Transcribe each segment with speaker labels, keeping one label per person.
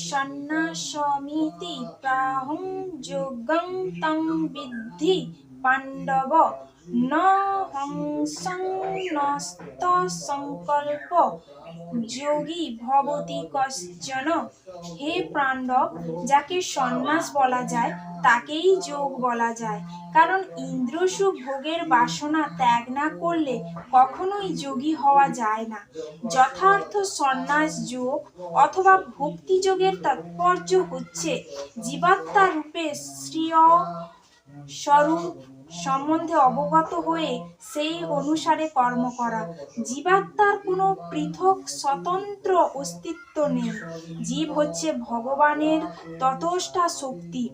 Speaker 1: সন্ন্যাসমিতি প্রাহুং যোগং তং বিদ্ধি পাণ্ডব ন হংসং নস্ত সংকল্প যোগী ভবতি কশ্চন। হে পাণ্ডব, যাকে সন্ন্যাস বলা যায় তাকেই যোগ বলা যায়, কারণ ইন্দ্রসুখ ভোগের বাসনা ত্যাগ না করলে কখনোই যোগী হওয়া যায় না। যথার্থ সন্ন্যাস যোগ অথবা ভক্তি যোগের তাৎপর্য হচ্ছে জীবাত্মা রূপে শ্রেয় স্বরূপ সম্বন্ধে অবগত হয়ে সেই অনুসারে কর্ম করা। জীবাত্মার কোনো পৃথক স্বতন্ত্র অস্তিত্ব নেই। জীব হচ্ছে ভগবানের ততষ্ঠা শক্তি।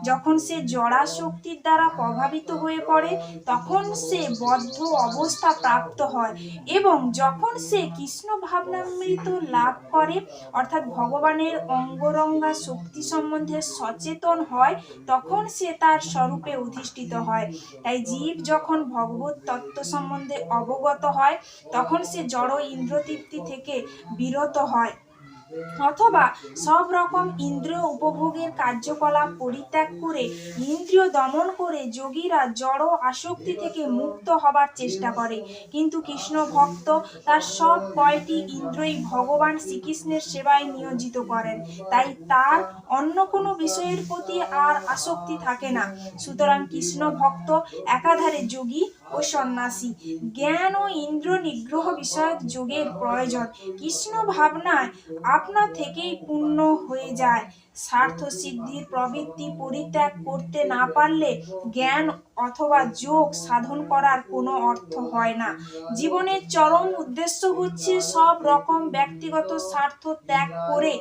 Speaker 1: যখন সে জড়া শক্তির দ্বারা প্রভাবিত হয়ে পড়ে তখন সে বদ্ধ অবস্থা প্রাপ্ত হয়, এবং যখন সে কৃষ্ণ ভাবনামৃত লাভ করে অর্থাৎ ভগবানের অঙ্গরঙ্গা শক্তি সম্বন্ধে সচেতন হয় তখন সে তার স্বরূপে অধিষ্ঠিত হয়। তাই জীব যখন ভগবত তত্ত্ব সম্বন্ধে অবগত হয় তখন সে জড় ইন্দ্রতৃপ্তি থেকে বিরত হয়, অথবা সব রকম ইন্দ্রিয় উপভোগের কার্যকলাপ পরিত্যাগ করে ইন্দ্রিয় দমন করে যোগীরা জড় আসক্তি থেকে মুক্ত হবার চেষ্টা করে। কিন্তু কৃষ্ণ ভক্ত তার সব কয়টি ইন্দ্রিয় ভগবান শ্রীকৃষ্ণের সেবায় নিয়োজিত করেন, তাই তার অন্য কোনো বিষয়ের প্রতি আর আসক্তি থাকে না। সুতরাং কৃষ্ণ ভক্ত একাধারে যোগী ও সন্ন্যাসী। জ্ঞান ও ইন্দ্র নিগ্রহ বিষয়ক যোগের প্রয়োজন কৃষ্ণ ভাবনায় আপনা থেকেই পূর্ণ হয়ে যায়। স্বার্থ সিদ্ধির প্রবৃত্তি পরিত্যাগ করতে না পারলে জ্ঞান অথবা যোগ সাধন করার কোনো অর্থ হয় না। জীবনের চরম উদ্দেশ্য হচ্ছে সব রকম ব্যক্তিগত স্বার্থ ত্যাগ করে